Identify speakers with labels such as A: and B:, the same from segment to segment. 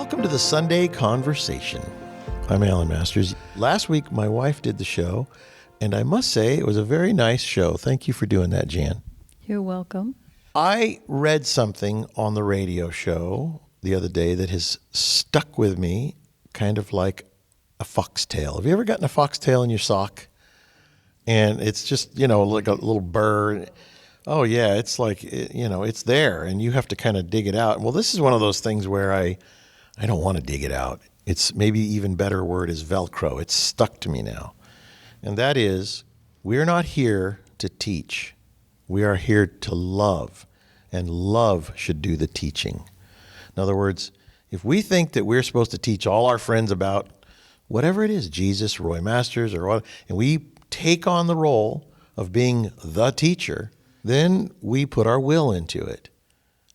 A: Welcome to the Sunday Conversation. I'm Alan Masters. Last week, my wife did the show, and I must say it was a very nice show. Thank you for doing that, Jan.
B: You're welcome.
A: I read something on the radio show the other day that has stuck with me, kind of like a foxtail. Have you ever gotten a foxtail in your sock? And it's just, like a little burr. Oh, yeah, it's like, it's there, and you have to kind of dig it out. Well, this is one of those things where I don't want to dig it out. It's maybe even better word is Velcro. It's stuck to me now. And that is, we're not here to teach. We are here to love, and love should do the teaching. In other words, if we think that we're supposed to teach all our friends about whatever it is, Jesus, Roy Masters, or what, and we take on the role of being the teacher, then we put our will into it,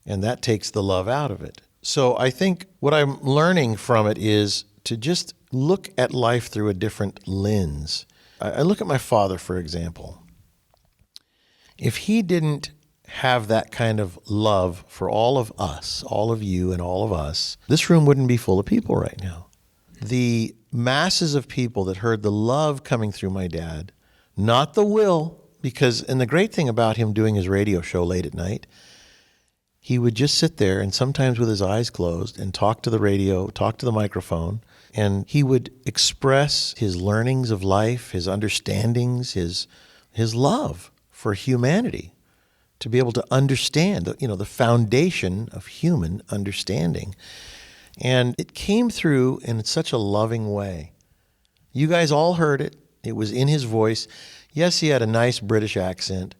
A: and that takes the love out of it. So I think what I'm learning from it is to just look at life through a different lens. I look at my father, for example. If he didn't have that kind of love for all of us, all of you and all of us, this room wouldn't be full of people right now. The masses of people that heard the love coming through my dad, not the will, and the great thing about him doing his radio show late at night, he would just sit there and sometimes with his eyes closed and talk to the radio, talk to the microphone, and he would express his learnings of life, his understandings, his love for humanity, to be able to understand, the foundation of human understanding. And it came through in such a loving way. You guys all heard it. It was in his voice. Yes, he had a nice British accent,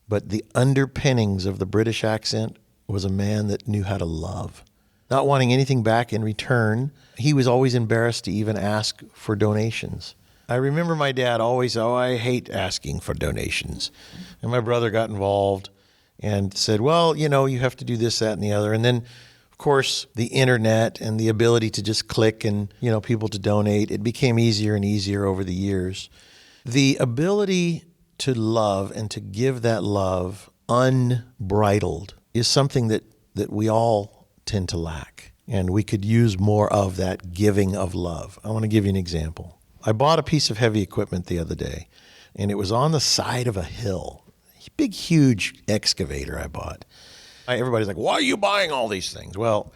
A: but the underpinnings of the British accent was a man that knew how to love. Not wanting anything back in return, he was always embarrassed to even ask for donations. I remember my dad always, I hate asking for donations. And my brother got involved and said, well, you have to do this, that, and the other. And then, of course, the internet and the ability to just click and, people to donate, it became easier and easier over the years. The ability to love and to give that love unbridled is something that we all tend to lack. And we could use more of that giving of love. I want to give you an example. I bought a piece of heavy equipment the other day, and it was on the side of a hill. Big, huge excavator I bought. Everybody's like, why are you buying all these things? Well,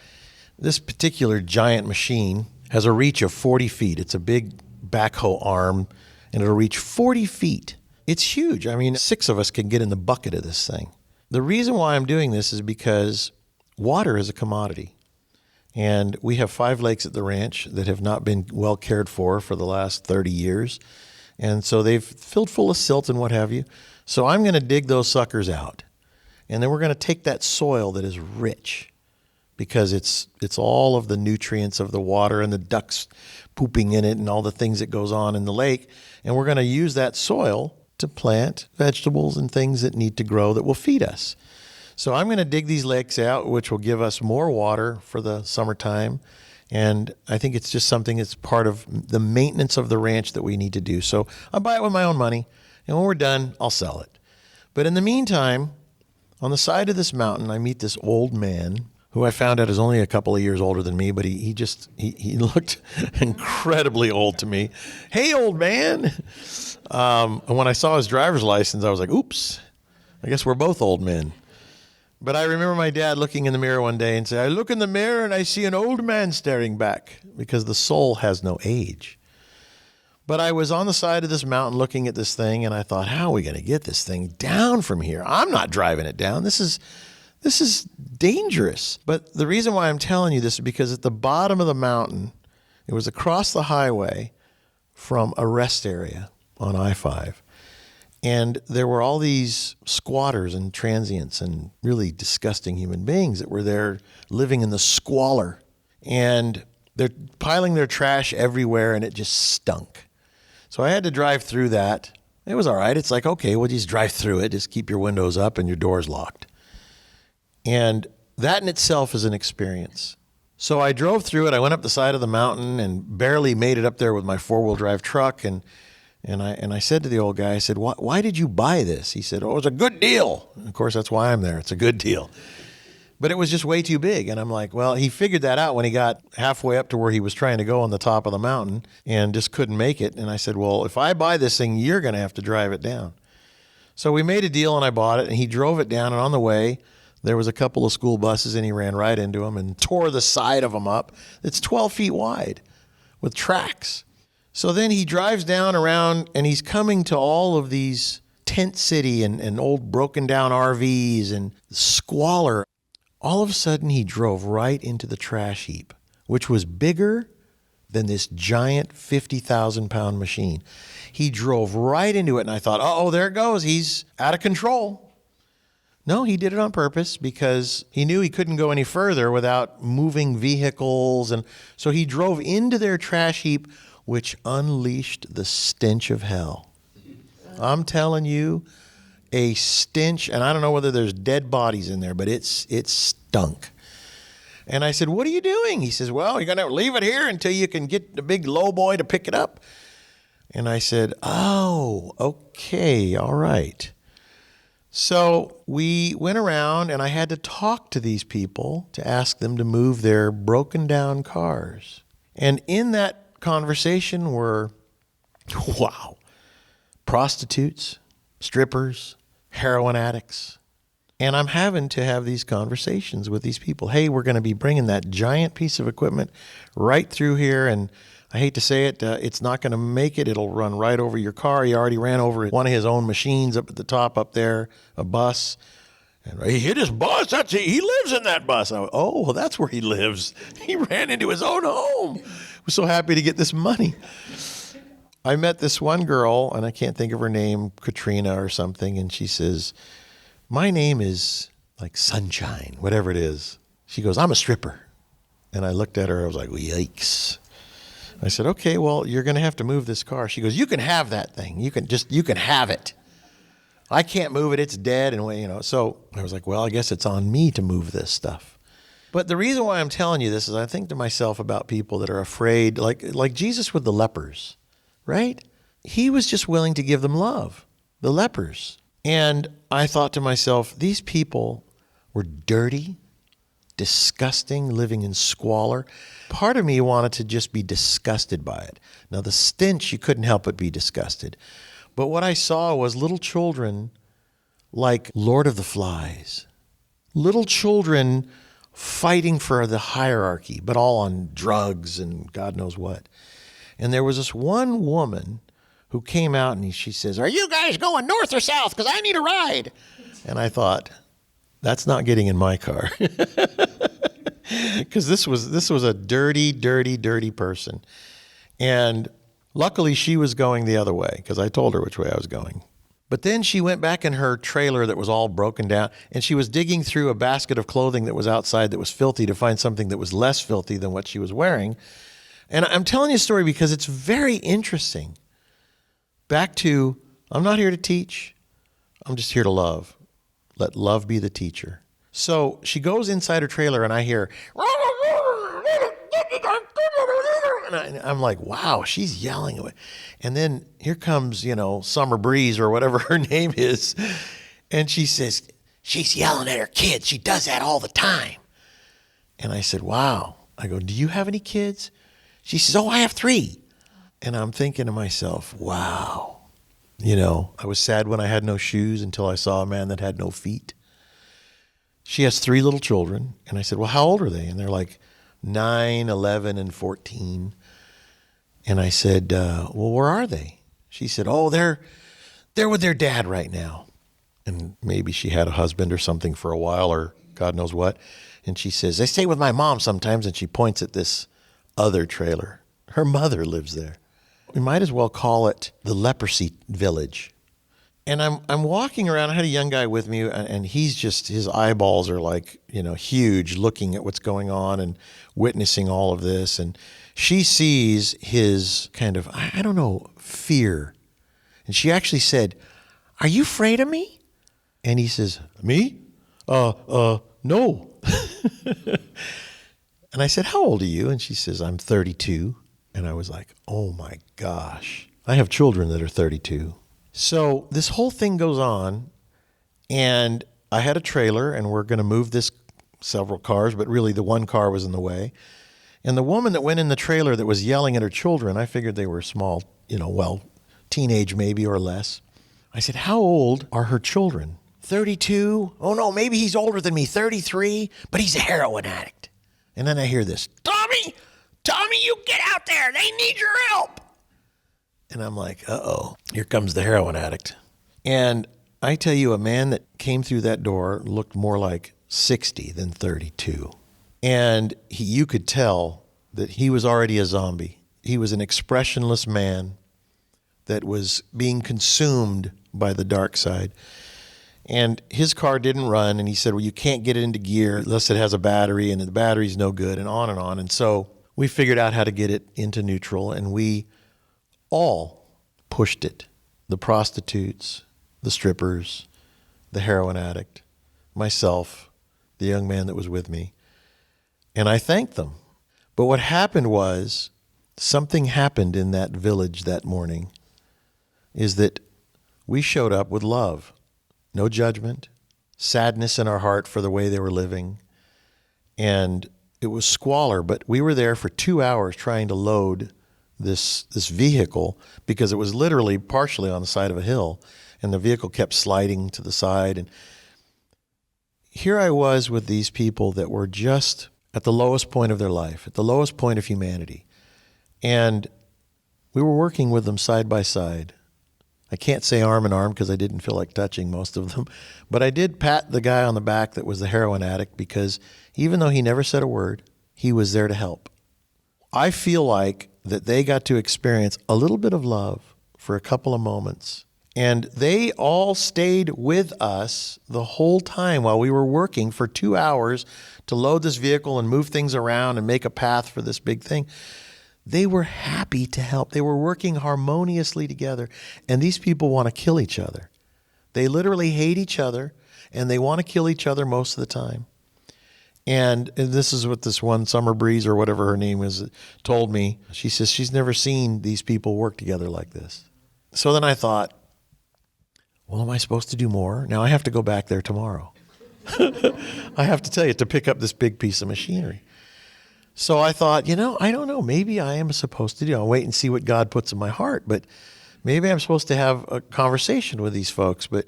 A: this particular giant machine has a reach of 40 feet. It's a big backhoe arm, and it'll reach 40 feet. It's huge. 6 of us can get in the bucket of this thing. The reason why I'm doing this is because water is a commodity. And we have 5 lakes at the ranch that have not been well cared for the last 30 years. And so they've filled full of silt and what have you. So I'm going to dig those suckers out. And then we're going to take that soil that is rich, because it's all of the nutrients of the water and the ducks pooping in it and all the things that goes on in the lake. And we're going to use that soil to plant vegetables and things that need to grow that will feed us. So I'm going to dig these lakes out, which will give us more water for the summertime. And I think it's just something that's part of the maintenance of the ranch that we need to do. So I'll buy it with my own money, and when we're done, I'll sell it. But in the meantime, on the side of this mountain, I meet this old man who I found out is only a couple of years older than me, but he looked incredibly old to me. Hey, old man. And when I saw his driver's license, I was like, oops, I guess we're both old men. But I remember my dad looking in the mirror one day and saying, I look in the mirror and I see an old man staring back, because the soul has no age. But I was on the side of this mountain looking at this thing, and I thought, how are we going to get this thing down from here? I'm not driving it down. This is dangerous. But the reason why I'm telling you this is because at the bottom of the mountain, it was across the highway from a rest area on I-5. And there were all these squatters and transients and really disgusting human beings that were there living in the squalor. And they're piling their trash everywhere, and it just stunk. So I had to drive through that. It was all right. It's like, okay, well, just drive through it. Just keep your windows up and your doors locked. And that in itself is an experience. So I drove through it. I went up the side of the mountain and barely made it up there with my 4-wheel drive truck. And I said to the old guy, I said, why did you buy this? He said, oh, it was a good deal. And of course, that's why I'm there. It's a good deal. But it was just way too big. And I'm like, well, he figured that out when he got halfway up to where he was trying to go on the top of the mountain and just couldn't make it. And I said, well, if I buy this thing, you're going to have to drive it down. So we made a deal and I bought it and he drove it down. And on the way, there was a couple of school buses and he ran right into them and tore the side of them up. It's 12 feet wide with tracks. So then he drives down around and he's coming to all of these tent city and old broken down RVs and squalor. All of a sudden, he drove right into the trash heap, which was bigger than this giant 50,000-pound machine. He drove right into it, and I thought, oh, there it goes. He's out of control. No, he did it on purpose because he knew he couldn't go any further without moving vehicles. And so he drove into their trash heap, which unleashed the stench of hell. I'm telling you, a stench, and I don't know whether there's dead bodies in there, but it stunk. And I said, what are you doing? He says, well, you're going to leave it here until you can get the big low boy to pick it up. And I said, oh, okay, all right. So we went around and I had to talk to these people to ask them to move their broken down cars. And in that conversation were, wow, prostitutes, strippers, heroin addicts. And I'm having to have these conversations with these people. Hey, we're going to be bringing that giant piece of equipment right through here. And I hate to say it, it's not going to make it. It'll run right over your car. He already ran over one of his own machines up at the top up there, a bus. And he hit his bus. He lives in that bus. I went, oh, well, that's where he lives. He ran into his own home. I was so happy to get this money. I met this one girl, and I can't think of her name, Katrina or something, and she says, my name is like Sunshine, whatever it is. She goes, I'm a stripper. And I looked at her, I was like, well, yikes. I said, okay, well, you're going to have to move this car. She goes, you can have that thing. You can have it. I can't move it. It's dead. And so I was like, well, I guess it's on me to move this stuff. But the reason why I'm telling you this is I think to myself about people that are afraid, like Jesus with the lepers. Right? He was just willing to give them love, the lepers. And I thought to myself, these people were dirty, disgusting, living in squalor. Part of me wanted to just be disgusted by it. Now, the stench, you couldn't help but be disgusted. But what I saw was little children like Lord of the Flies. Little children fighting for the hierarchy, but all on drugs and God knows what. And there was this one woman who came out and she says, are you guys going north or south? Because I need a ride. And I thought, that's not getting in my car. Because this was a dirty, dirty, dirty person. And luckily she was going the other way because I told her which way I was going. But then she went back in her trailer that was all broken down and she was digging through a basket of clothing that was outside that was filthy to find something that was less filthy than what she was wearing. And I'm telling you a story because it's very interesting. Back to, I'm not here to teach. I'm just here to love. Let love be the teacher. So she goes inside her trailer and I hear, and I'm like, wow, she's yelling away. And then here comes, Summer Breeze or whatever her name is. And she says, she's yelling at her kids. She does that all the time. And I said, wow. I go, do you have any kids? She says, oh, I have 3. And I'm thinking to myself, wow. I was sad when I had no shoes until I saw a man that had no feet. She has 3 little children. And I said, well, how old are they? And they're like 9, 11, and 14. And I said, well, where are they? She said, oh, they're with their dad right now. And maybe she had a husband or something for a while or God knows what. And she says, they stay with my mom sometimes. And she points at this other trailer. Her mother lives there. We might as well call it the leprosy village. And I'm walking around. I had a young guy with me, and he's just, his eyeballs are like, huge, looking at what's going on and witnessing all of this. And she sees his kind of, I don't know, fear. And she actually said, are you afraid of me? And he says, me? No. And I said, how old are you? And she says, I'm 32. And I was like, oh my gosh, I have children that are 32. So this whole thing goes on, and I had a trailer, and we're going to move this several cars, but really the one car was in the way. And the woman that went in the trailer that was yelling at her children, I figured they were small, teenage maybe or less. I said, how old are her children? 32? Oh no, maybe he's older than me, 33, but he's a heroin addict. And then I hear this, Tommy, you get out there. They need your help. And I'm like, uh-oh, here comes the heroin addict. And I tell you, a man that came through that door looked more like 60 than 32. And you could tell that he was already a zombie. He was an expressionless man that was being consumed by the dark side. And his car didn't run, and he said, well, you can't get it into gear unless it has a battery, and the battery's no good, and on and on. And so we figured out how to get it into neutral, and we all pushed it. The prostitutes, the strippers, the heroin addict, myself, the young man that was with me. And I thanked them. But what happened was, something happened in that village that morning, is that we showed up with love. No judgment, sadness in our heart for the way they were living. And it was squalor, but we were there for 2 hours trying to load this vehicle because it was literally partially on the side of a hill, and the vehicle kept sliding to the side. And here I was with these people that were just at the lowest point of their life, at the lowest point of humanity. And we were working with them side by side. I can't say arm in arm because I didn't feel like touching most of them, but I did pat the guy on the back that was the heroin addict because even though he never said a word, he was there to help. I feel like that they got to experience a little bit of love for a couple of moments, and they all stayed with us the whole time while we were working for 2 hours to load this vehicle and move things around and make a path for this big thing. They were happy to help. They were working harmoniously together. And these people want to kill each other. They literally hate each other, and they want to kill each other most of the time. And this is what this one Summer Breeze, or whatever her name is, told me. She says she's never seen these people work together like this. So then I thought, well, am I supposed to do more? Now I have to go back there tomorrow. I have to tell you, to pick up this big piece of machinery. So I thought, I don't know, maybe I am supposed to I'll wait and see what God puts in my heart, but maybe I'm supposed to have a conversation with these folks. But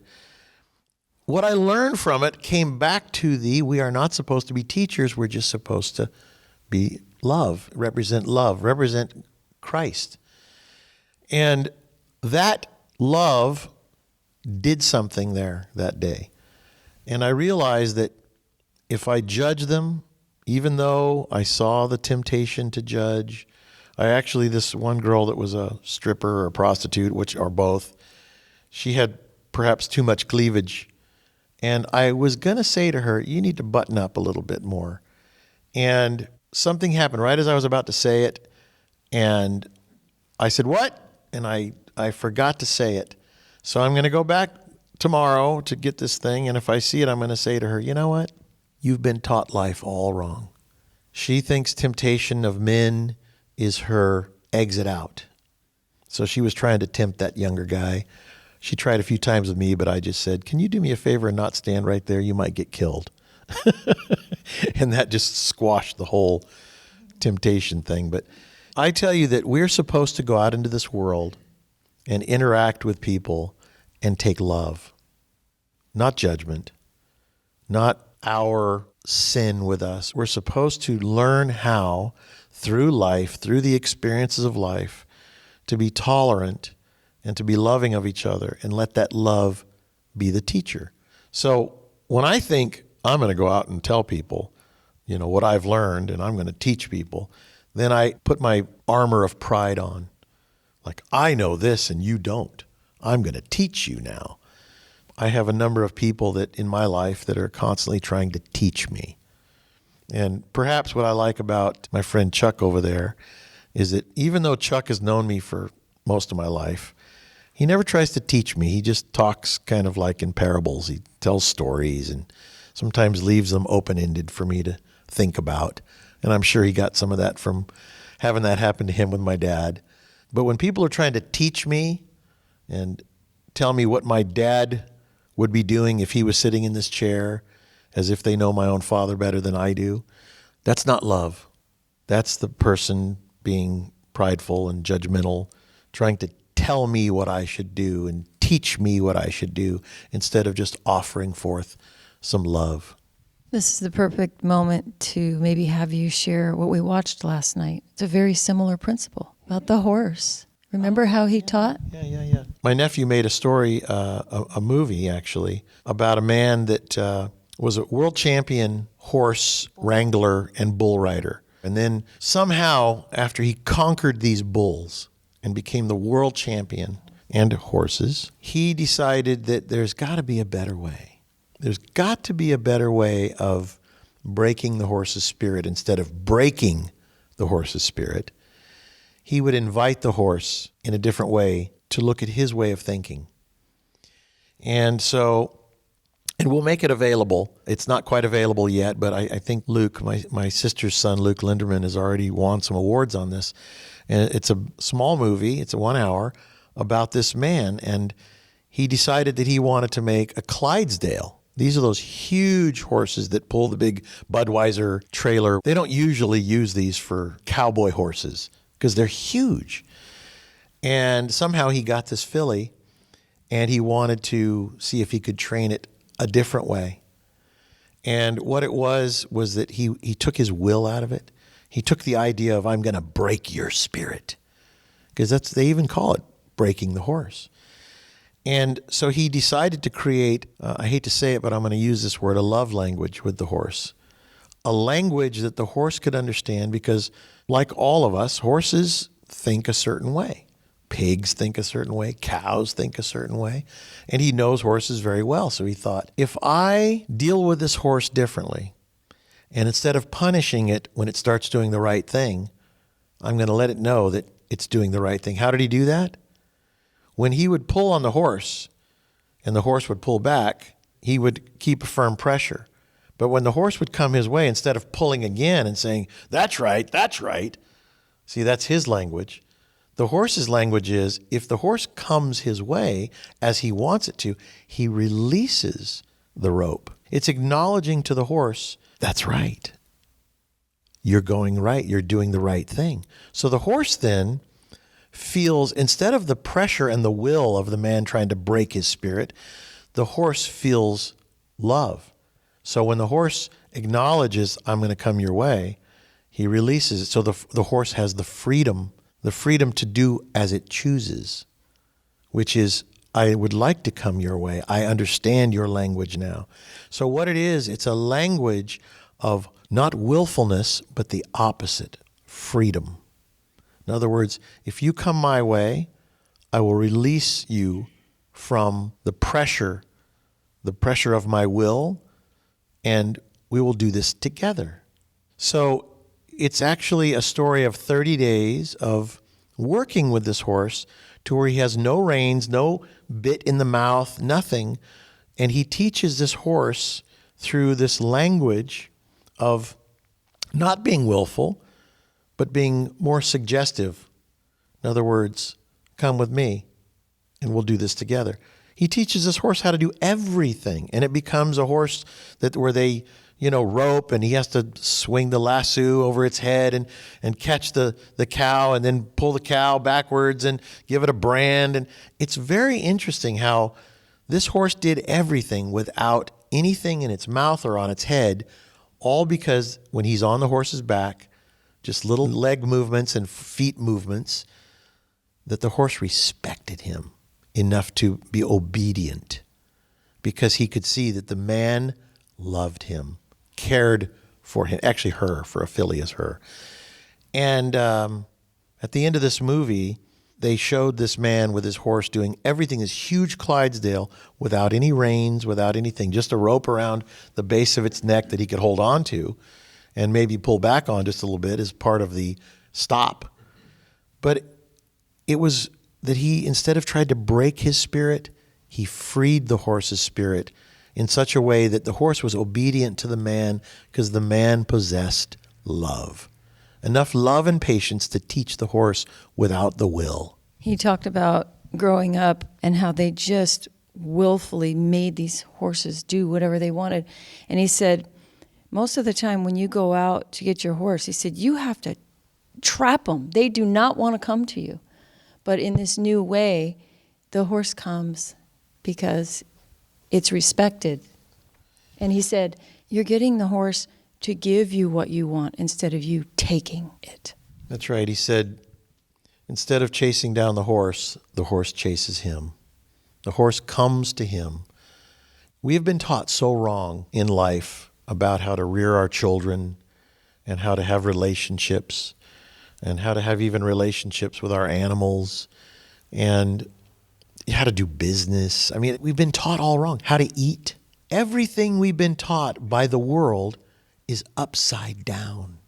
A: what I learned from it came back to we are not supposed to be teachers. We're just supposed to be love, represent Christ. And that love did something there that day. And I realized that if I judge them, even though I saw the temptation to judge, this one girl that was a stripper or a prostitute, which are both, she had perhaps too much cleavage. And I was going to say to her, you need to button up a little bit more. And something happened right as I was about to say it. And I said, what? And I forgot to say it. So I'm going to go back tomorrow to get this thing. And if I see it, I'm going to say to her, you know what? You've been taught life all wrong. She thinks temptation of men is her exit out. So she was trying to tempt that younger guy. She tried a few times with me, but I just said, can you do me a favor and not stand right there? You might get killed. And that just squashed the whole temptation thing. But I tell you that we're supposed to go out into this world and interact with people and take love, not judgment, not our sin with us. We're supposed to learn how, through life, through the experiences of life, to be tolerant and to be loving of each other and let that love be the teacher. So when I think I'm going to go out and tell people, what I've learned and I'm going to teach people, then I put my armor of pride on. Like, I know this and you don't. I'm going to teach you now. I have a number of people that in my life that are constantly trying to teach me. And perhaps what I like about my friend Chuck over there is that even though Chuck has known me for most of my life, he never tries to teach me. He just talks kind of like in parables. He tells stories and sometimes leaves them open-ended for me to think about. And I'm sure he got some of that from having that happen to him with my dad. But when people are trying to teach me and tell me what my dad would be doing if he was sitting in this chair as if they know my own father better than I do. That's not love. That's the person being prideful and judgmental, trying to tell me what I should do and teach me what I should do instead of just offering forth some love.
B: This is the perfect moment to maybe have you share what we watched last night. It's a very similar principle about the horse. Remember how he taught?
A: Yeah. My nephew made a story, a movie actually, about a man that was a world champion horse wrangler and bull rider. And then somehow, after he conquered these bulls and became the world champion and horses, he decided that there's got to be a better way. There's got to be a better way of breaking the horse's spirit instead of breaking the horse's spirit. He would invite the horse in a different way to look at his way of thinking. And we'll make it available. It's not quite available yet, but I think Luke, my sister's son, Luke Linderman, has already won some awards on this. And it's a small movie. It's a 1 hour about this man. And he decided that he wanted to make a Clydesdale. These are those huge horses that pull the big Budweiser trailer. They don't usually use these for cowboy horses because they're huge. And somehow he got this filly and he wanted to see if he could train it a different way. And what it was that he took his will out of it. He took the idea of, I'm going to break your spirit. Because they even call it breaking the horse. And so he decided to create, I hate to say it, but I'm going to use this word, a love language with the horse. A language that the horse could understand because, like all of us, horses think a certain way. Pigs think a certain way. Cows think a certain way. And he knows horses very well. So he thought, if I deal with this horse differently, and instead of punishing it when it starts doing the right thing, I'm going to let it know that it's doing the right thing. How did he do that? When he would pull on the horse and the horse would pull back, he would keep a firm pressure. But when the horse would come his way, instead of pulling again and saying, that's right, see, that's his language. The horse's language is, if the horse comes his way as he wants it to, he releases the rope. It's acknowledging to the horse, that's right. You're going right. You're doing the right thing. So the horse then feels, instead of the pressure and the will of the man trying to break his spirit, the horse feels love. So when the horse acknowledges, I'm going to come your way, he releases it. So the horse has the freedom to do as it chooses, which is, I would like to come your way. I understand your language now. So what it is, it's a language of not willfulness, but the opposite, freedom. In other words, if you come my way, I will release you from the pressure of my will, and we will do this together. So it's actually a story of 30 days of working with this horse to where he has no reins, no bit in the mouth, nothing. And he teaches this horse through this language of not being willful, but being more suggestive. In other words, come with me and we'll do this together. He teaches this horse how to do everything. And it becomes a horse where they, rope, and he has to swing the lasso over its head and catch the cow and then pull the cow backwards and give it a brand. And it's very interesting how this horse did everything without anything in its mouth or on its head, all because when he's on the horse's back, just little leg movements and feet movements, that the horse respected him enough to be obedient because he could see that the man loved him, cared for him, actually her, for a filly is her. And at the end of this movie, they showed this man with his horse doing everything, this huge Clydesdale, without any reins, without anything, just a rope around the base of its neck that he could hold on to and maybe pull back on just a little bit as part of the stop. But it was that he, instead of trying to break his spirit, he freed the horse's spirit in such a way that the horse was obedient to the man because the man possessed love. Enough love and patience to teach the horse without the will.
B: He talked about growing up and how they just willfully made these horses do whatever they wanted. And he said, most of the time when you go out to get your horse, he said, you have to trap them. They do not want to come to you. But in this new way, the horse comes because it's respected. And he said, you're getting the horse to give you what you want instead of you taking it.
A: That's right. He said, instead of chasing down the horse chases him. The horse comes to him. We have been taught so wrong in life about how to rear our children and how to have relationships and how to have even relationships with our animals and how to do business. I mean, we've been taught all wrong. How to eat. Everything we've been taught by the world is upside down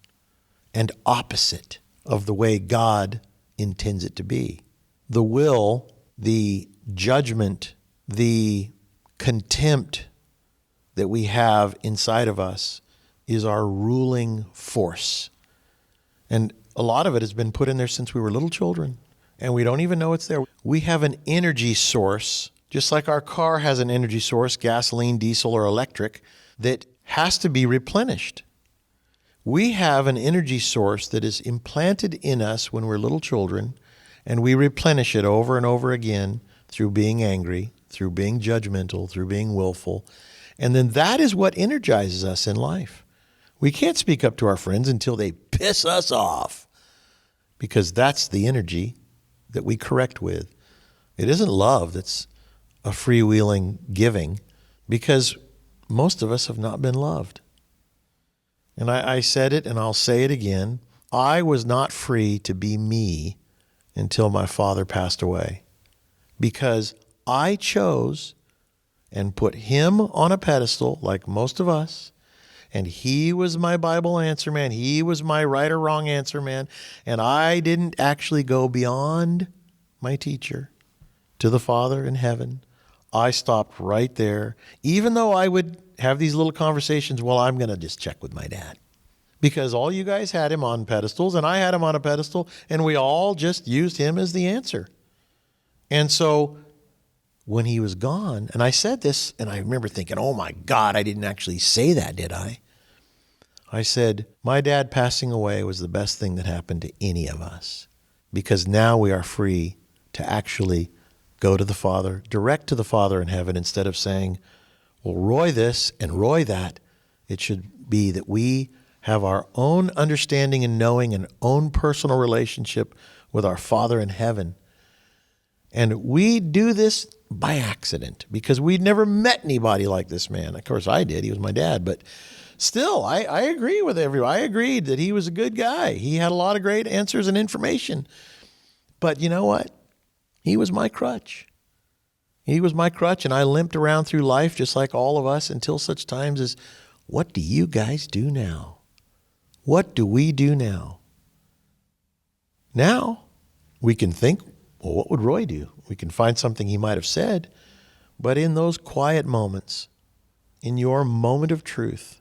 A: and opposite of the way God intends it to be. The will, the judgment, the contempt that we have inside of us is our ruling force. And a lot of it has been put in there since we were little children, and we don't even know it's there. We have an energy source, just like our car has an energy source, gasoline, diesel, or electric, that has to be replenished. We have an energy source that is implanted in us when we're little children, and we replenish it over and over again through being angry, through being judgmental, through being willful. And then that is what energizes us in life. We can't speak up to our friends until they piss us off, because that's the energy that we correct with. It isn't love that's a freewheeling giving, because most of us have not been loved. And I said it, and I'll say it again. I was not free to be me until my father passed away, because I chose and put him on a pedestal like most of us. And he was my Bible answer man. He was my right or wrong answer man. And I didn't actually go beyond my teacher to the Father in heaven. I stopped right there, even though I would have these little conversations. Well, I'm going to just check with my dad, because all you guys had him on pedestals and I had him on a pedestal, and we all just used him as the answer. And so when he was gone, and I said this, and I remember thinking, oh my God, I didn't actually say that, did I? I said, my dad passing away was the best thing that happened to any of us, because now we are free to actually go to the Father, direct to the Father in heaven, instead of saying, well, Roy this and Roy that. It should be that we have our own understanding and knowing and own personal relationship with our Father in heaven. And we do this by accident, because we'd never met anybody like this man. Of course, I did. He was my dad. But still, I agree with everyone. I agreed that he was a good guy. He had a lot of great answers and information. But you know what? He was my crutch. He was my crutch, and I limped around through life just like all of us until such times as, what do you guys do now? What do we do now? Now, we can think, well, what would Roy do? We can find something he might have said. But in those quiet moments, in your moment of truth,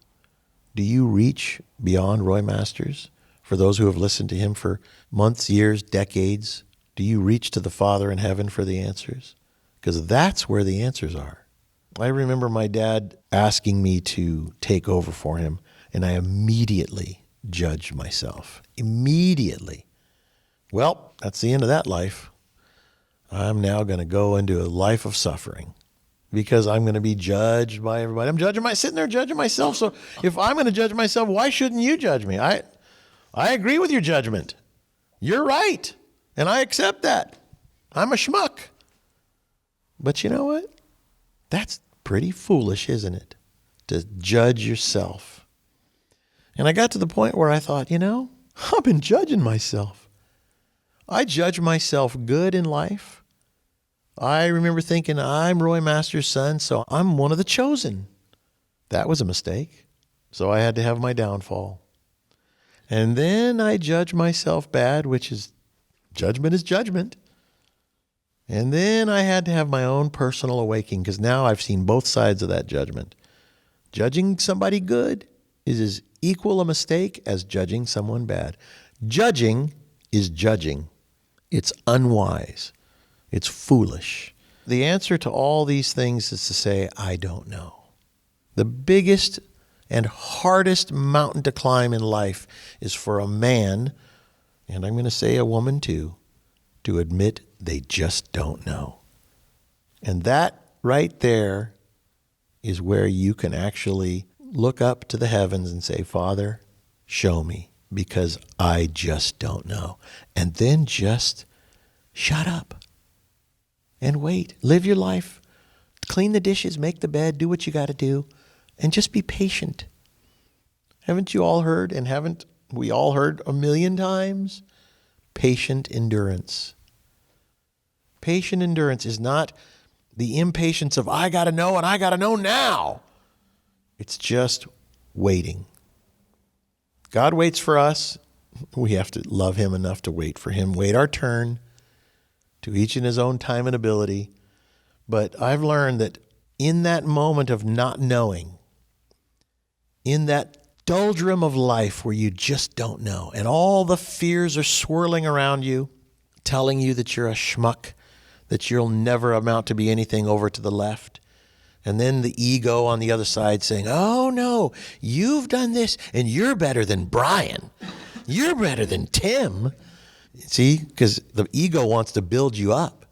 A: do you reach beyond Roy Masters? For those who have listened to him for months, years, decades, do you reach to the Father in heaven for the answers? Because that's where the answers are. I remember my dad asking me to take over for him, and I immediately judged myself. Immediately. Well, that's the end of that life. I'm now going to go into a life of suffering, because I'm going to be judged by everybody. I'm sitting there judging myself. So if I'm going to judge myself, why shouldn't you judge me? I agree with your judgment. You're right. And I accept that. I'm a schmuck. But you know what? That's pretty foolish, isn't it? To judge yourself. And I got to the point where I thought, I've been judging myself. I judge myself good in life. I remember thinking, I'm Roy Masters' son, so I'm one of the chosen. That was a mistake. So I had to have my downfall. And then I judge myself bad, which is judgment is judgment. And then I had to have my own personal awakening, because now I've seen both sides of that judgment. Judging somebody good is as equal a mistake as judging someone bad. Judging is judging. It's unwise. It's foolish. The answer to all these things is to say, I don't know. The biggest and hardest mountain to climb in life is for a man, and I'm going to say a woman too, to admit they just don't know. And that right there is where you can actually look up to the heavens and say, Father, show me, because I just don't know. And then just shut up and wait. Live your life. Clean the dishes, make the bed, do what you got to do, and just be patient. Haven't you all heard, and haven't we all heard a million times? Patient endurance. Patient endurance is not the impatience of, I got to know and I got to know now. It's just waiting. God waits for us. We have to love him enough to wait for him, wait our turn, to each in his own time and ability. But I've learned that in that moment of not knowing, in that doldrum of life where you just don't know, and all the fears are swirling around you, telling you that you're a schmuck, that you'll never amount to be anything over to the left. And then the ego on the other side saying, oh no, you've done this and you're better than Brian. You're better than Tim. See, because the ego wants to build you up.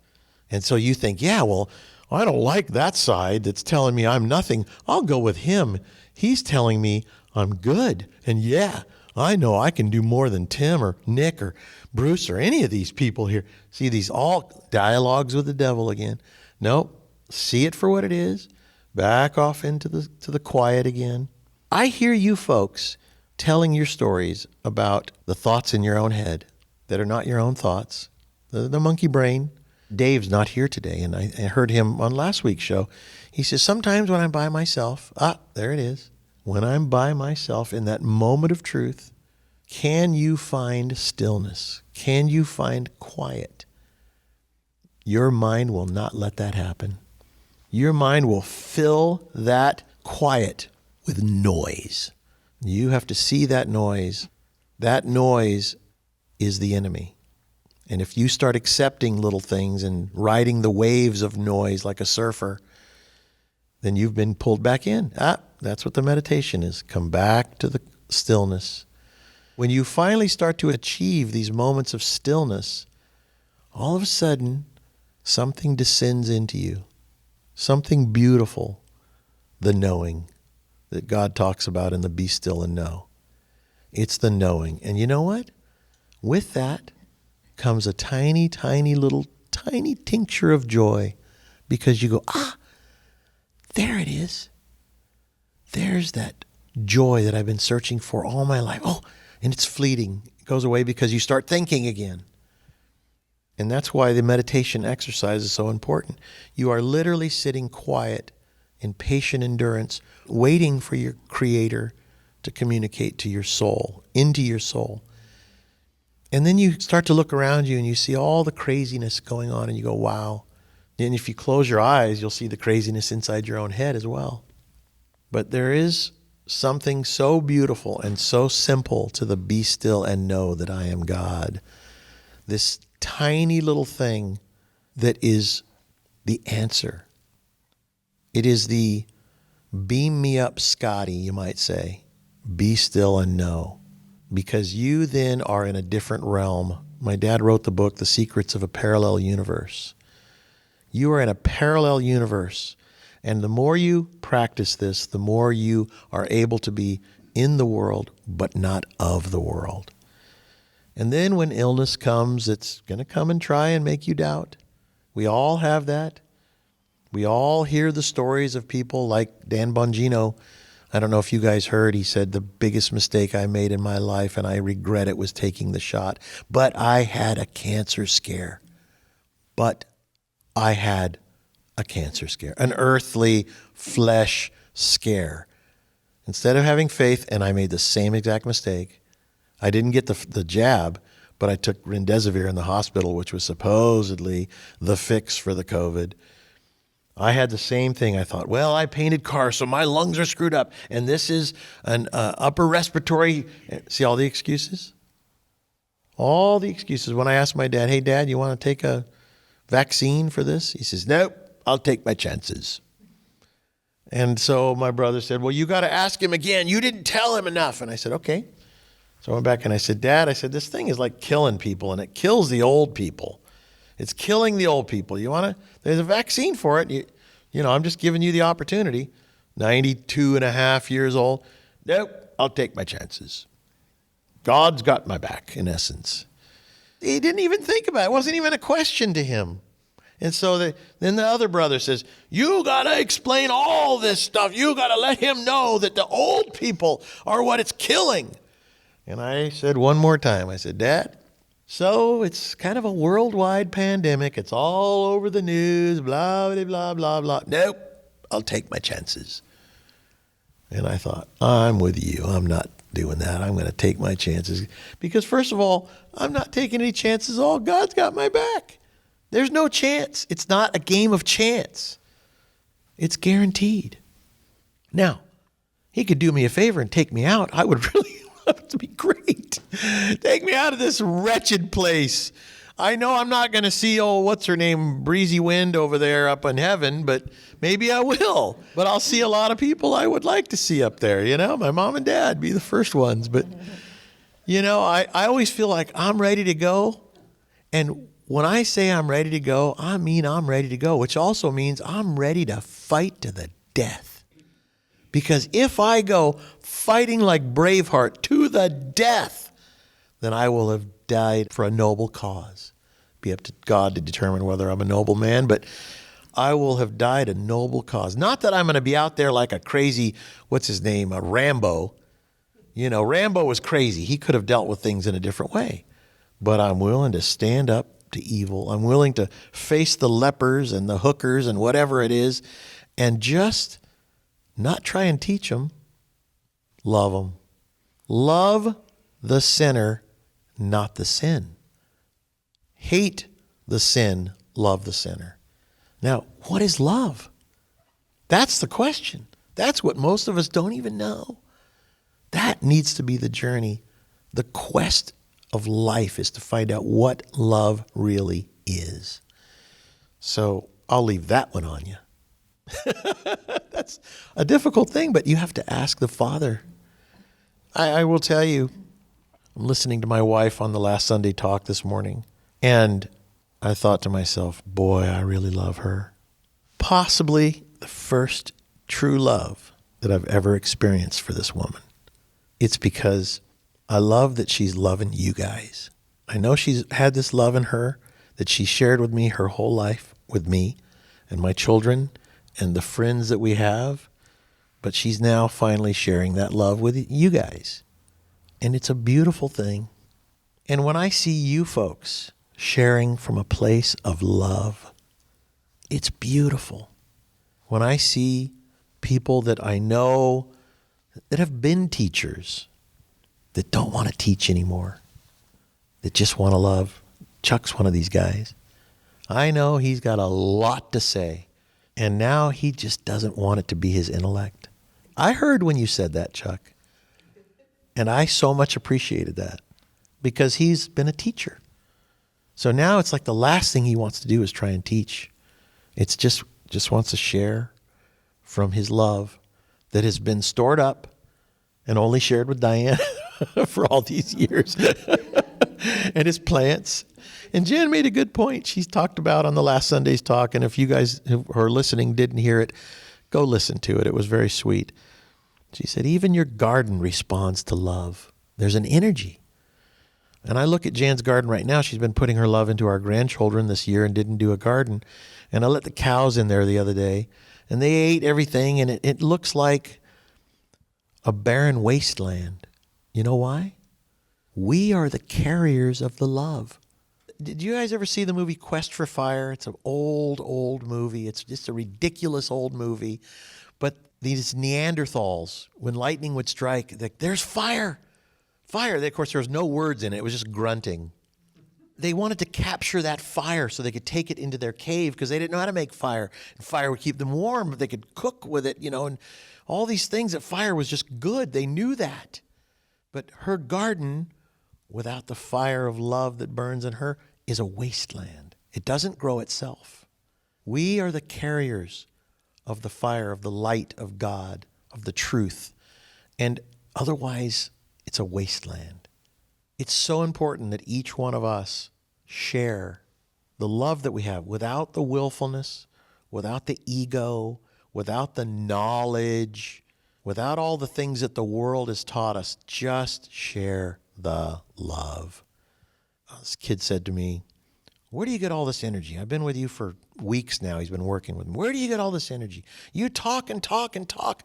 A: And so you think, yeah, well, I don't like that side that's telling me I'm nothing. I'll go with him. He's telling me I'm good. And yeah, I know I can do more than Tim or Nick or Bruce or any of these people here. See, these all dialogues with the devil again. Nope. See it for what it is. Back off into the quiet again. I hear you folks telling your stories about the thoughts in your own head that are not your own thoughts, the monkey brain. Dave's not here today, and I heard him on last week's show. He says, sometimes when I'm by myself, there it is. When I'm by myself in that moment of truth, can you find stillness? Can you find quiet? Your mind will not let that happen. Your mind will fill that quiet with noise. You have to see that noise. That noise is the enemy. And if you start accepting little things and riding the waves of noise like a surfer, then you've been pulled back in. That's what the meditation is. Come back to the stillness. When you finally start to achieve these moments of stillness, all of a sudden, something descends into you. Something beautiful, the knowing that God talks about in the Be Still and Know. It's the knowing. And you know what? With that comes a tiny, tiny little, tiny tincture of joy, because you go, there it is. There's that joy that I've been searching for all my life. And it's fleeting. It goes away because you start thinking again. And that's why the meditation exercise is so important. You are literally sitting quiet in patient endurance, waiting for your Creator to communicate to your soul, into your soul. And then you start to look around you and you see all the craziness going on and you go, wow. And if you close your eyes, you'll see the craziness inside your own head as well. But there is something so beautiful and so simple to the Be Still and Know that I am God. This tiny little thing that is the answer. It is the beam me up, Scotty, you might say. Be still and know. Because you then are in a different realm. My dad wrote the book, The Secrets of a Parallel Universe. You are in a parallel universe. And the more you practice this, the more you are able to be in the world, but not of the world. And then when illness comes, it's going to come and try and make you doubt. We all have that. We all hear the stories of people like Dan Bongino. I don't know if you guys heard, he said, the biggest mistake I made in my life, and I regret it, was taking the shot. But I had a cancer scare. An earthly flesh scare. Instead of having faith, and I made the same exact mistake, I didn't get the jab, but I took remdesivir in the hospital, which was supposedly the fix for the COVID. I had the same thing. I thought, well, I painted cars, so my lungs are screwed up, and this is an upper respiratory. See all the excuses? All the excuses. When I asked my dad, hey, Dad, you want to take a vaccine for this? He says, nope, I'll take my chances. And so my brother said, well, you got to ask him again. You didn't tell him enough. And I said, okay. So I went back and I said, Dad, I said, this thing is like killing people, and it kills the old people. It's killing the old people. There's a vaccine for it. I'm just giving you the opportunity. 92 and a half years old. Nope, I'll take my chances. God's got my back, in essence. He didn't even think about it. It wasn't even a question to him. And so then the other brother says, you got to explain all this stuff. You got to let him know that the old people are what it's killing. And I said one more time, I said, Dad, so it's kind of a worldwide pandemic. It's all over the news, blah, blah, blah, blah, blah. Nope, I'll take my chances. And I thought, I'm with you. I'm not doing that. I'm going to take my chances. Because first of all, I'm not taking any chances at all. God's got my back. There's no chance. It's not a game of chance. It's guaranteed. Now, he could do me a favor and take me out. I would really love it to be great. Take me out of this wretched place. I know I'm not going to see, what's her name, Breezy Wind over there up in heaven, but maybe I will. But I'll see a lot of people I would like to see up there. My mom and dad be the first ones. But, I always feel like I'm ready to go. And when I say I'm ready to go, I mean I'm ready to go, which also means I'm ready to fight to the death. Because if I go fighting like Braveheart to the death, then I will have died for a noble cause. Be up to God to determine whether I'm a noble man, but I will have died a noble cause. Not that I'm going to be out there like a crazy, a Rambo. Rambo was crazy. He could have dealt with things in a different way. But I'm willing to stand up to evil. I'm willing to face the lepers and the hookers and whatever it is, and just not try and teach them. Love them. Love the sinner, not the sin. Hate the sin, love the sinner. Now, what is love? That's the question. That's what most of us don't even know. That needs to be the journey. The quest of life is to find out what love really is. So I'll leave that one on you. That's a difficult thing, but you have to ask the Father. I will tell you, I'm listening to my wife on the last Sunday talk this morning, and I thought to myself, boy, I really love her. Possibly the first true love that I've ever experienced for this woman. It's because I love that she's loving you guys. I know she's had this love in her that she shared with me her whole life, with me and my children and the friends that we have. But she's now finally sharing that love with you guys. And it's a beautiful thing. And when I see you folks sharing from a place of love, it's beautiful. When I see people that I know that have been teachers, that don't want to teach anymore, that just want to love. Chuck's one of these guys. I know he's got a lot to say, and now he just doesn't want it to be his intellect. I heard when you said that, Chuck, and I so much appreciated that because he's been a teacher. So now it's like the last thing he wants to do is try and teach. It's just wants to share from his love that has been stored up and only shared with Diane for all these years and his plants. And Jan made a good point. She's talked about on the last Sunday's talk. And if you guys who are listening didn't hear it, go listen to it. It was very sweet. She said, even your garden responds to love. There's an energy. And I look at Jan's garden right now. She's been putting her love into our grandchildren this year and didn't do a garden. And I let the cows in there the other day, and they ate everything, and it looks like a barren wasteland. You know why? We are the carriers of the love. Did you guys ever see the movie Quest for Fire? It's an old movie. It's just a ridiculous old movie. But these Neanderthals, when lightning would strike, there's fire. Fire. Of course, there was no words in it. It was just grunting. They wanted to capture that fire so they could take it into their cave because they didn't know how to make fire. And fire would keep them warm, but they could cook with it, and all these things that fire was just good. They knew that. But her garden, without the fire of love that burns in her, is a wasteland. It doesn't grow itself. We are the carriers of the fire, of the light of God, of the truth. And otherwise, it's a wasteland. It's so important that each one of us share the love that we have without the willfulness, without the ego, without the knowledge, without all the things that the world has taught us. Just share the love. This kid said to me, "Where do you get all this energy? I've been with you for weeks now." He's been working with me. "Where do you get all this energy? You talk and talk and talk."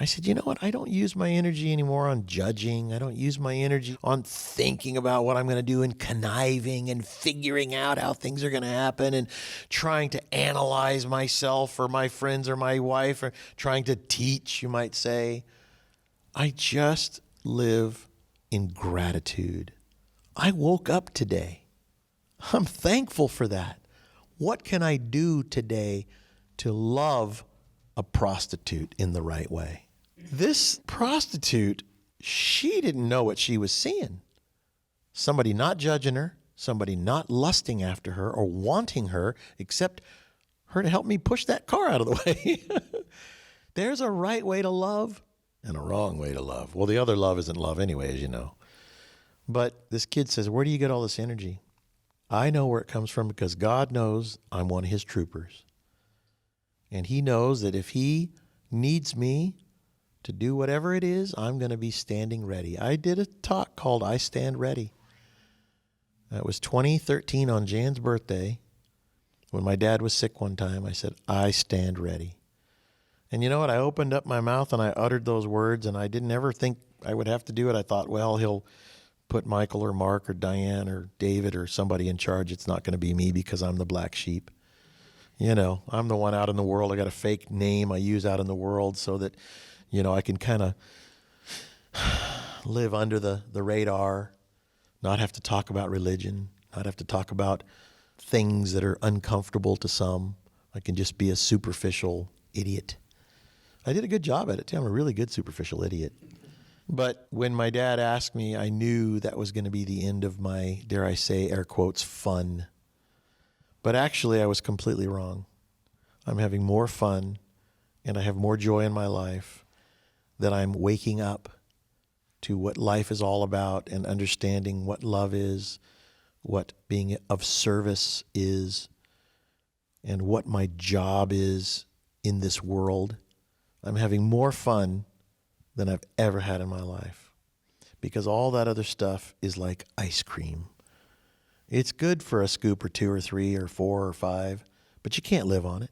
A: I said, "You know what? I don't use my energy anymore on judging. I don't use my energy on thinking about what I'm going to do and conniving and figuring out how things are going to happen and trying to analyze myself or my friends or my wife or trying to teach, you might say. I just live in gratitude. I woke up today. I'm thankful for that. What can I do today to love a prostitute in the right way?" This prostitute, she didn't know what she was seeing. Somebody not judging her, somebody not lusting after her or wanting her, except her to help me push that car out of the way. There's a right way to love and a wrong way to love. Well, the other love isn't love anyway, as you know. But this kid says, "Where do you get all this energy?" I know where it comes from because God knows I'm one of his troopers. And he knows that if he needs me to do whatever it is, I'm going to be standing ready. I did a talk called I Stand Ready. It was 2013 on Jan's birthday. When my dad was sick one time, I said, "I stand ready." And you know what? I opened up my mouth and I uttered those words, and I didn't ever think I would have to do it. I thought, well, he'll put Michael or Mark or Diane or David or somebody in charge. It's not going to be me because I'm the black sheep. You know, I'm the one out in the world. I got a fake name I use out in the world so that, you know, I can kind of live under the radar, not have to talk about religion, not have to talk about things that are uncomfortable to some. I can just be a superficial idiot. I did a good job at it, too. I'm a really good superficial idiot. But when my dad asked me, I knew that was going to be the end of my, dare I say, air quotes, fun. But actually, I was completely wrong. I'm having more fun, and I have more joy in my life that I'm waking up to what life is all about and understanding what love is, what being of service is, and what my job is in this world. I'm having more fun than I've ever had in my life because all that other stuff is like ice cream. It's good for a scoop or two or three or four or five, but you can't live on it.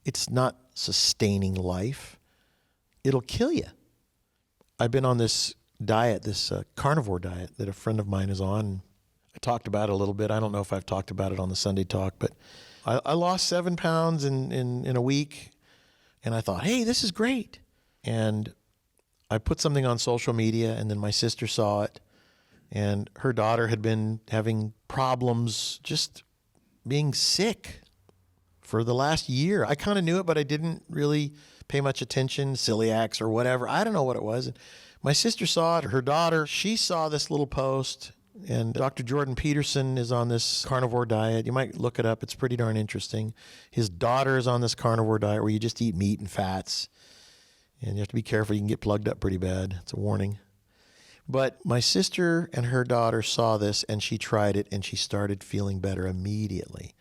A: It's not sustaining life. It'll kill you. I've been on this diet, this carnivore diet that a friend of mine is on. I talked about it a little bit. I don't know if I've talked about it on the Sunday talk, but I lost 7 pounds in a week, and I thought, hey, this is great. And I put something on social media, and then my sister saw it, and her daughter had been having problems just being sick for the last year. I kind of knew it, but I didn't really pay much attention, celiacs or whatever. I don't know what it was. And my sister saw it, her daughter, she saw this little post, and Dr. Jordan Peterson is on this carnivore diet. You might look it up. It's pretty darn interesting. His daughter is on this carnivore diet where you just eat meat and fats. And you have to be careful. You can get plugged up pretty bad. It's a warning. But my sister and her daughter saw this, and she tried it, and she started feeling better immediately.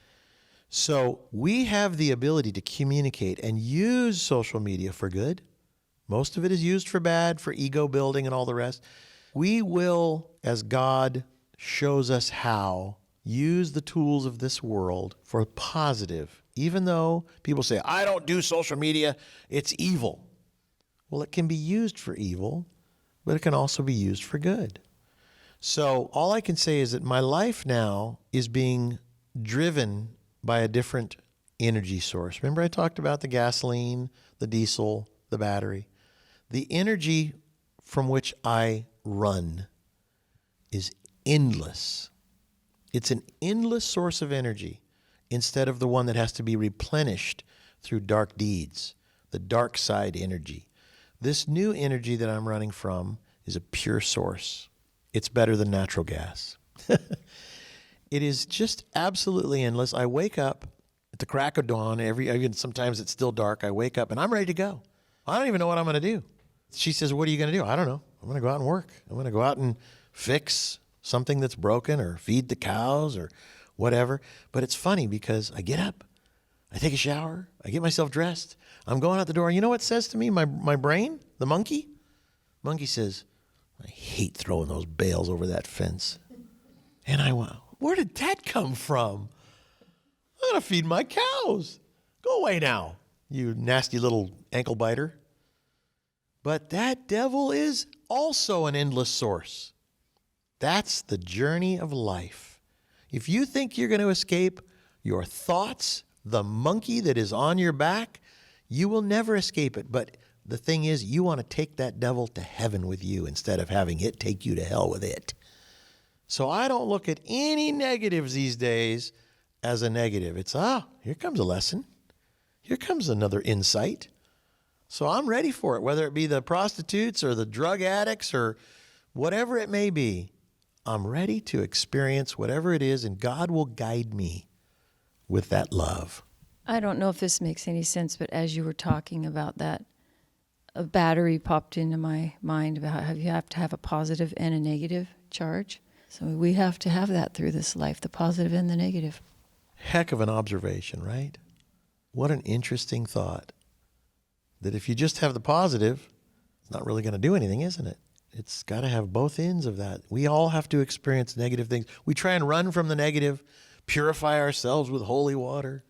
A: So we have the ability to communicate and use social media for good. Most of it is used for bad, for ego building and all the rest. We will, as God shows us how, use the tools of this world for positive. Even though people say, I don't do social media, it's evil. Well, it can be used for evil, but it can also be used for good. So all I can say is that my life now is being driven by a different energy source. Remember I talked about the gasoline, the diesel, the battery. The energy from which I run is endless. It's an endless source of energy instead of the one that has to be replenished through dark deeds, the dark side energy. This new energy that I'm running from is a pure source. It's better than natural gas. It is just absolutely endless. I wake up At the crack of dawn, even sometimes it's still dark, I wake up and I'm ready to go. I don't even know what I'm going to do. She says, what are you going to do? I don't know. I'm going to go out and work. I'm going to go out and fix something that's broken or feed the cows or whatever. But it's funny because I get up, I take a shower, I get myself dressed, I'm going out the door. And you know what it says to me? My brain, the monkey says, I hate throwing those bales over that fence. And I went, where did that come from? I'm going to feed my cows. Go away now, you nasty little ankle biter. But that devil is also an endless source. That's the journey of life. If you think you're going to escape your thoughts, the monkey that is on your back, you will never escape it. But the thing is, you want to take that devil to heaven with you instead of having it take you to hell with it. So I don't look at any negatives these days as a negative. It's, here comes a lesson. Here comes another insight. So I'm ready for it, whether it be the prostitutes or the drug addicts or whatever it may be. I'm ready to experience whatever it is, and God will guide me with that love.
B: I don't know if this makes any sense, but as you were talking about that, a battery popped into my mind about how you have to have a positive and a negative charge. So we have to have that through this life, the positive and the negative.
A: Heck of an observation, right? What an interesting thought. That if you just have the positive, it's not really going to do anything, isn't it? It's got to have both ends of that. We all have to experience negative things. We try and run from the negative, purify ourselves with holy water,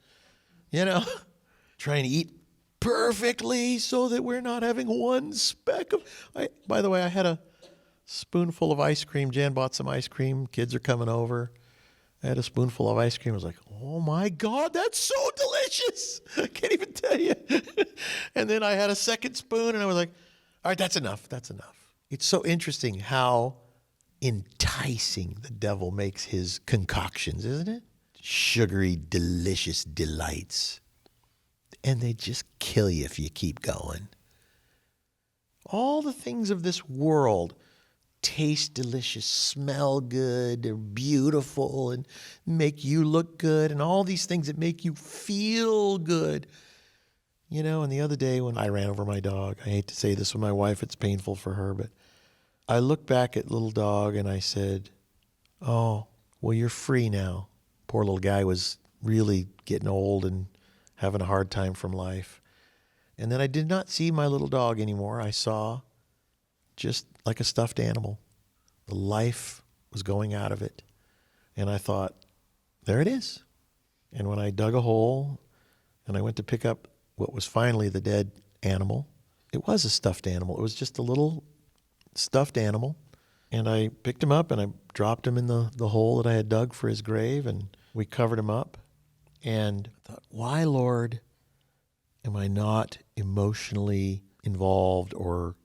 A: trying to eat perfectly so that we're not having one speck of... By the way, I had a spoonful of ice cream. Jan bought some ice cream. Kids are coming over. I had a spoonful of ice cream. I was like, oh my God, that's so delicious. I can't even tell you. And then I had a second spoon and I was like, all right, that's enough. That's enough. It's so interesting how enticing the devil makes his concoctions, isn't it? Sugary, delicious delights. And they just kill you if you keep going. All the things of this world taste delicious, smell good, they're beautiful, and make you look good, and all these things that make you feel good. And the other day when I ran over my dog, I hate to say this with my wife, it's painful for her, but I looked back at little dog and I said, oh, well, you're free now. Poor little guy was really getting old and having a hard time from life. And then I did not see my little dog anymore. I saw just like a stuffed animal. The life was going out of it. And I thought, there it is. And when I dug a hole and I went to pick up what was finally the dead animal, it was a stuffed animal. It was just a little stuffed animal. And I picked him up and I dropped him in the hole that I had dug for his grave, and we covered him up. And I thought, why, Lord, am I not emotionally involved or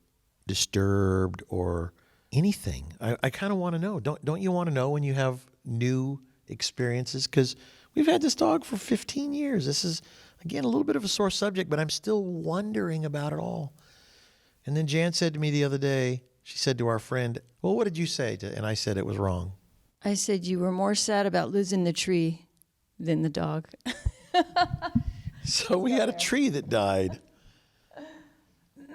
A: disturbed or anything? I kind of want to know. Don't you want to know when you have new experiences? Because we've had this dog for 15 years. This is, again, a little bit of a sore subject, but I'm still wondering about it all. And then Jan said to me the other day, she said to our friend, well, what did you say? And I said it was wrong.
B: I said you were more sad about losing the tree than the dog.
A: So we had a tree that died.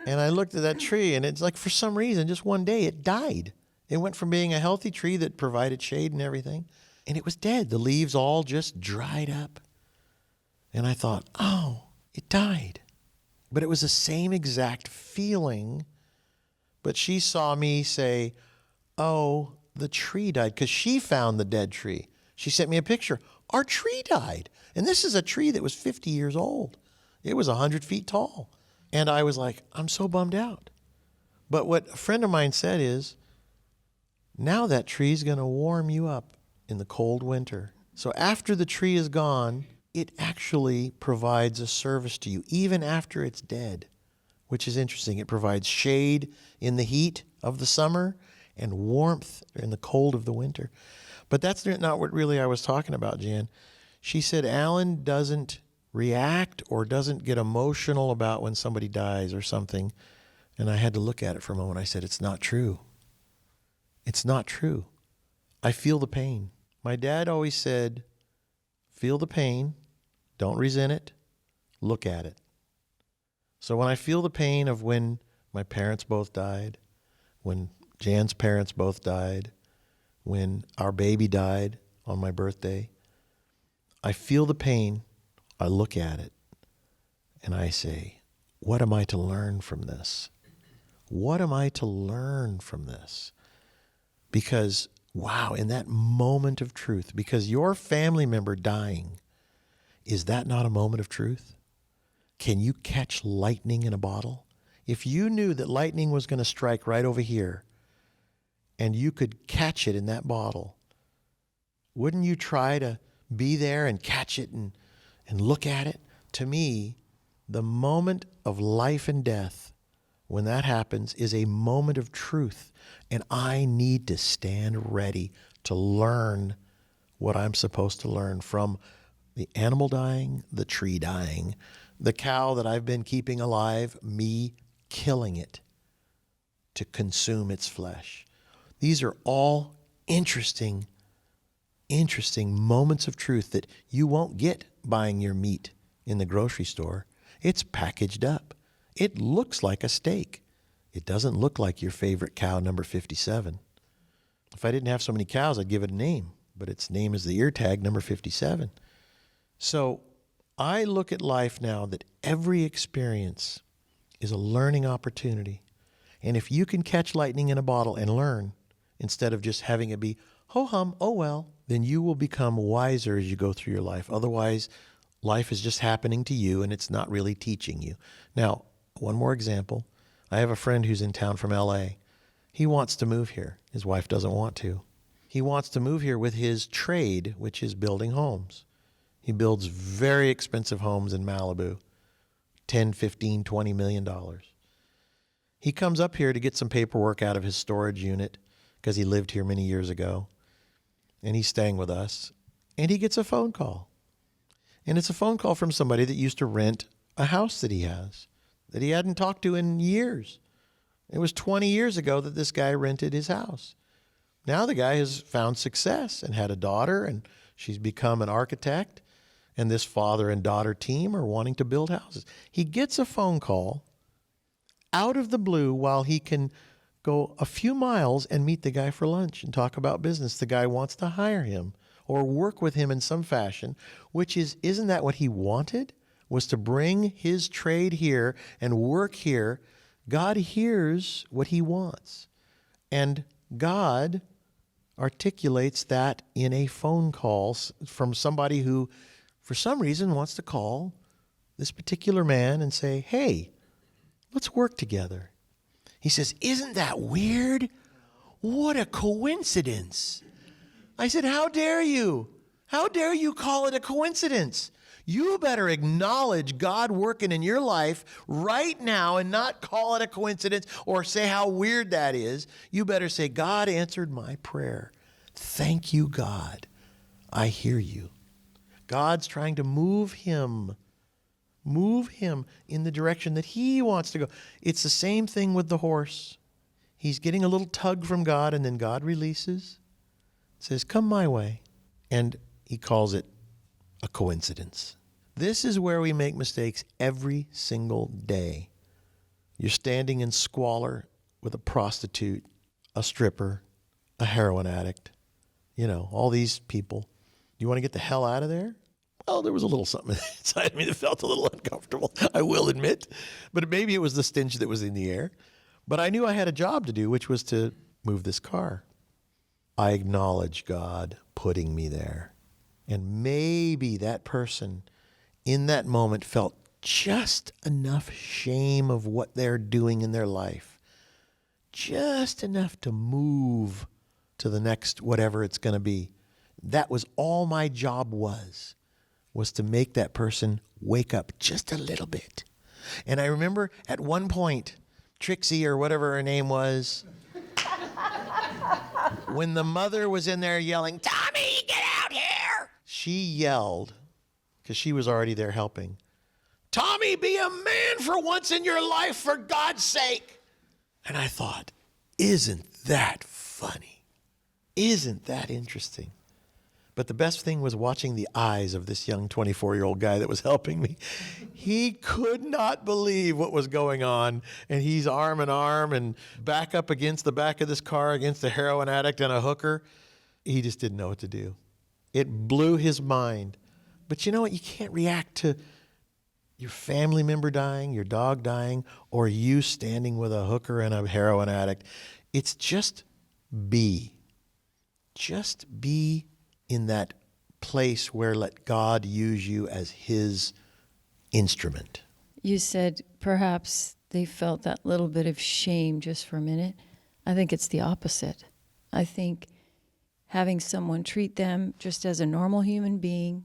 A: And I looked at that tree, and it's like for some reason, just one day, it died. It went from being a healthy tree that provided shade and everything, and it was dead. The leaves all just dried up. And I thought, oh, it died. But it was the same exact feeling. But she saw me say, oh, the tree died, because she found the dead tree. She sent me a picture. Our tree died. And this is a tree that was 50 years old. It was 100 feet tall. And I was like, I'm so bummed out. But what a friend of mine said is, now that tree's going to warm you up in the cold winter. So after the tree is gone, it actually provides a service to you, even after it's dead, which is interesting. It provides shade in the heat of the summer and warmth in the cold of the winter. But that's not what really I was talking about, Jan. She said Alan doesn't react or doesn't get emotional about when somebody dies or something. And I had to look at it for a moment. I said, it's not true. It's not true. I feel the pain. My dad always said, feel the pain, Don't resent it. Look at it. So when I feel the pain of when my parents both died, when Jan's parents both died, when our baby died on my birthday, I feel the pain, I look at it, and I say, what am I to learn from this? What am I to learn from this? Because, wow, in that moment of truth, because your family member dying, is that not a moment of truth? Can you catch lightning in a bottle? If you knew that lightning was going to strike right over here, and you could catch it in that bottle, wouldn't you try to be there and catch it and look at it? To me, the moment of life and death, when that happens, is a moment of truth. And I need to stand ready to learn what I'm supposed to learn from the animal dying, the tree dying, the cow that I've been keeping alive, me killing it to consume its flesh. These are all interesting moments of truth that you won't get buying your meat in the grocery store. It's packaged up. It looks like a steak. It doesn't look like your favorite cow number 57. If I didn't have so many cows, I'd give it a name, but its name is the ear tag number 57. So I look at life now that every experience is a learning opportunity. And if you can catch lightning in a bottle and learn, instead of just having it be, ho-hum, oh well, then you will become wiser as you go through your life. Otherwise, life is just happening to you and it's not really teaching you. Now, one more example. I have a friend who's in town from LA. He wants to move here. His wife doesn't want to. He wants to move here with his trade, which is building homes. He builds very expensive homes in Malibu, $10, $15, $20 million. He comes up here to get some paperwork out of his storage unit because he lived here many years ago, and he's staying with us, and he gets a phone call. And it's a phone call from somebody that used to rent a house that he has, that he hadn't talked to in years. It was 20 years ago that this guy rented his house. Now the guy has found success and had a daughter, and she's become an architect, and this father and daughter team are wanting to build houses. He gets a phone call out of the blue while he can go a few miles and meet the guy for lunch and talk about business. The guy wants to hire him or work with him in some fashion, which isn't that what he wanted? Was to bring his trade here and work here. God hears what he wants. And God articulates that in a phone call from somebody who, for some reason, wants to call this particular man and say, hey, let's work together. He says, isn't that weird? What a coincidence. I said, how dare you? How dare you call it a coincidence? You better acknowledge God working in your life right now and not call it a coincidence or say how weird that is. You better say, God answered my prayer. Thank you, God. I hear you. God's trying to move him in the direction that he wants to go. It's the same thing with the horse. He's getting a little tug from God, and then God releases, says, come my way. And he calls it a coincidence. This is where we make mistakes every single day. You're standing in squalor with a prostitute, a stripper, a heroin addict, all these people. You want to get the hell out of there? Well, there was a little something inside me that felt a little uncomfortable, I will admit. But maybe it was the stench that was in the air. But I knew I had a job to do, which was to move this car. I acknowledge God putting me there. And maybe that person in that moment felt just enough shame of what they're doing in their life. Just enough to move to the next whatever it's going to be. That was all my job was to make that person wake up just a little bit. And I remember at one point, Trixie or whatever her name was, when the mother was in there yelling, Tommy, get out here! She yelled, because she was already there helping, Tommy, be a man for once in your life, for God's sake. And I thought, isn't that funny? Isn't that interesting? But the best thing was watching the eyes of this young 24-year-old guy that was helping me. He could not believe what was going on. And he's arm in arm and back up against the back of this car against a heroin addict and a hooker. He just didn't know what to do. It blew his mind. But you know what? You can't react to your family member dying, your dog dying, or you standing with a hooker and a heroin addict. It's just be. Just be in that place where let God use you as his instrument.
B: You said perhaps they felt that little bit of shame just for a minute. I think it's the opposite. I think having someone treat them just as a normal human being,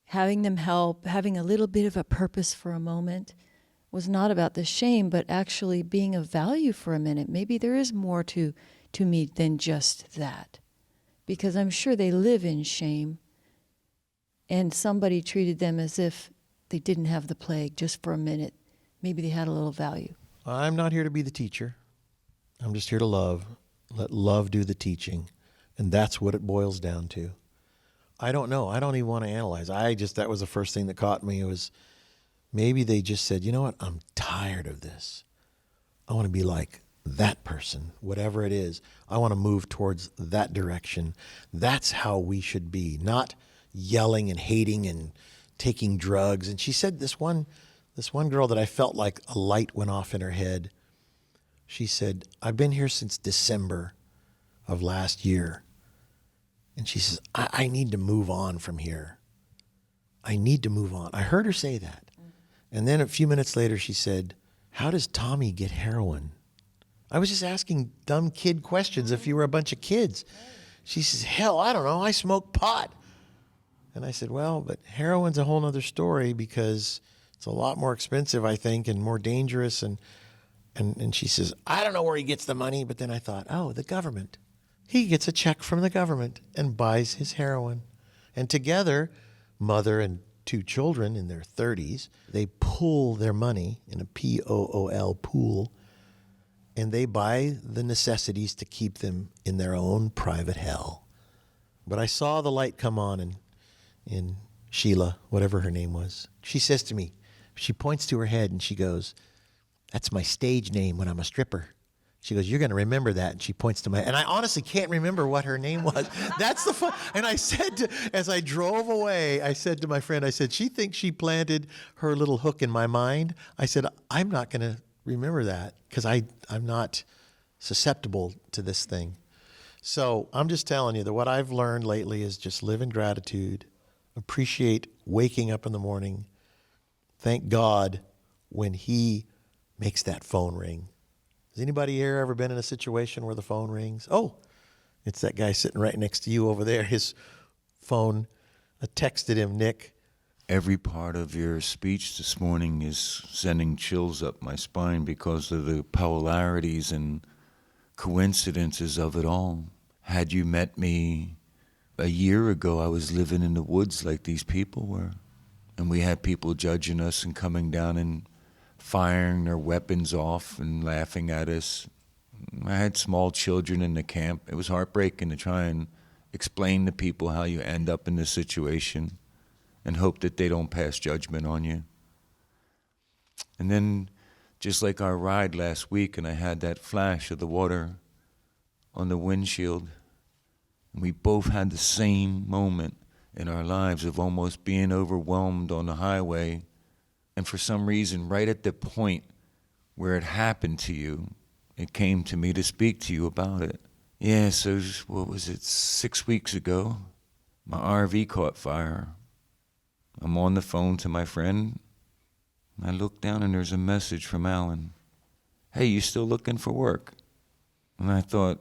B: having them help, having a little bit of a purpose for a moment was not about the shame, but actually being of value for a minute. Maybe there is more to me than just that. Because I'm sure they live in shame, and somebody treated them as if they didn't have the plague just for a minute. Maybe they had a little value.
A: I'm not here to be the teacher. I'm just here to love. Let love do the teaching. And that's what it boils down to. I don't know. I don't even want to analyze. That was the first thing that caught me. It was maybe they just said, you know what? I'm tired of this. I want to be like that person, whatever it is. I want to move towards that direction. That's how we should be, not yelling and hating and taking drugs. And she said this one girl that I felt like a light went off in her head. She said, I've been here since December of last year. And she says, I need to move on from here. I need to move on. I heard her say that. And then a few minutes later, she said, how does Tommy get heroin? I was just asking dumb kid questions if you were a bunch of kids. She says, hell, I don't know. I smoke pot. And I said, well, but heroin's a whole nother story because it's a lot more expensive, I think, and more dangerous. And she says, I don't know where he gets the money. But then I thought, oh, the government. He gets a check from the government and buys his heroin. And together, mother and two children in their 30s, they pool their money in a P-O-O-L pool, and they buy the necessities to keep them in their own private hell. But I saw the light come on in Sheila, whatever her name was. She says to me, she points to her head and she goes, that's my stage name when I'm a stripper. She goes, you're going to remember that. And she points to and I honestly can't remember what her name was. That's the fun. And I said, as I drove away, I said to my friend, I said, she thinks she planted her little hook in my mind. I said, I'm not going to remember that because I'm not susceptible to this thing. So I'm just telling you that what I've learned lately is just live in gratitude, appreciate waking up in the morning, thank God when he makes that phone ring. Has anybody here ever been in a situation where the phone rings? Oh, it's that guy sitting right next to you over there. His phone, I texted him, Nick.
C: Every part of your speech this morning is sending chills up my spine because of the polarities and coincidences of it all. Had you met me a year ago, I was living in the woods like these people were. And we had people judging us and coming down and firing their weapons off and laughing at us. I had small children in the camp. It was heartbreaking to try and explain to people how you end up in this situation and hope that they don't pass judgment on you. And then, just like our ride last week, and I had that flash of the water on the windshield, and we both had the same moment in our lives of almost being overwhelmed on the highway. And for some reason, right at the point where it happened to you, it came to me to speak to you about it. Yeah, so what was it, 6 weeks ago? My RV caught fire. I'm on the phone to my friend. I look down and there's a message from Alan. Hey, you still looking for work? And I thought,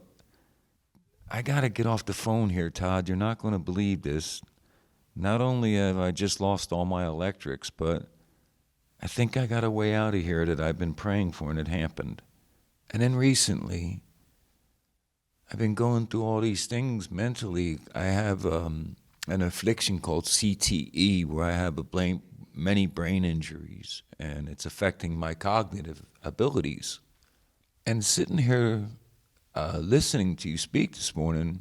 C: I gotta get off the phone here, Todd. You're not gonna believe this. Not only have I just lost all my electrics, but I think I got a way out of here that I've been praying for, and it happened. And then recently, I've been going through all these things mentally. I have an affliction called CTE, where I have many brain injuries, and it's affecting my cognitive abilities. And sitting here listening to you speak this morning,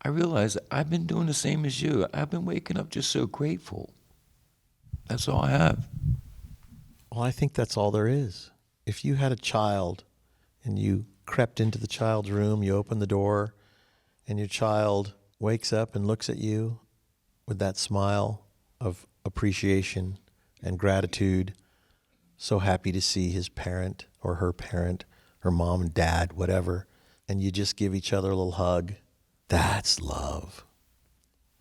C: I realized I've been doing the same as you. I've been waking up just so grateful. That's all I have.
A: Well, I think that's all there is. If you had a child and you crept into the child's room, you open the door, and your child wakes up and looks at you with that smile of appreciation and gratitude, so happy to see his parent or her mom and dad, whatever, and you just give each other a little hug, that's love.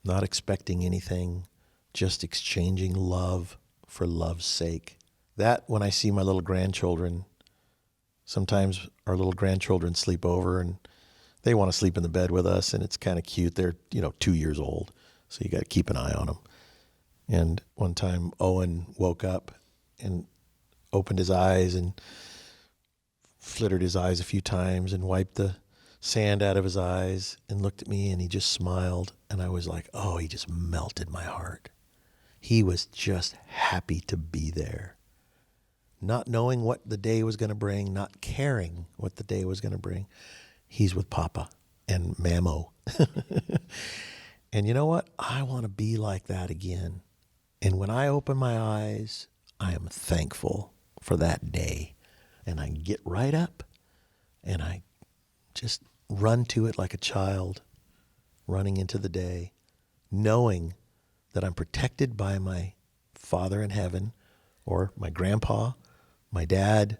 A: Not expecting anything, just exchanging love for love's sake. That, when I see my little grandchildren, sometimes our little grandchildren sleep over and they want to sleep in the bed with us, and it's kind of cute. They're, 2 years old, so you got to keep an eye on them. And one time Owen woke up and opened his eyes and flittered his eyes a few times and wiped the sand out of his eyes and looked at me, and he just smiled. And I was like, oh, he just melted my heart. He was just happy to be there. Not knowing what the day was going to bring, not caring what the day was going to bring. He's with Papa and Mammo. And you know what? I want to be like that again. And when I open my eyes, I am thankful for that day. And I get right up and I just run to it like a child, running into the day, knowing that I'm protected by my Father in heaven, or my grandpa, my dad,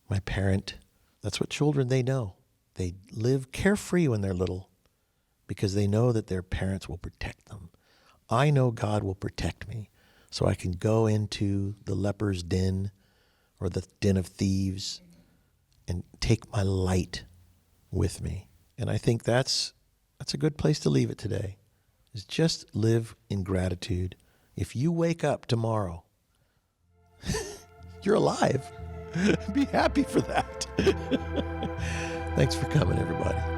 A: my parent. That's what children, they know. They live carefree when they're little because they know that their parents will protect them. I know God will protect me, so I can go into the leper's den or the den of thieves and take my light with me. And I think that's a good place to leave it today, is just live in gratitude. If you wake up tomorrow, you're alive. Be happy for that. Thanks for coming, everybody.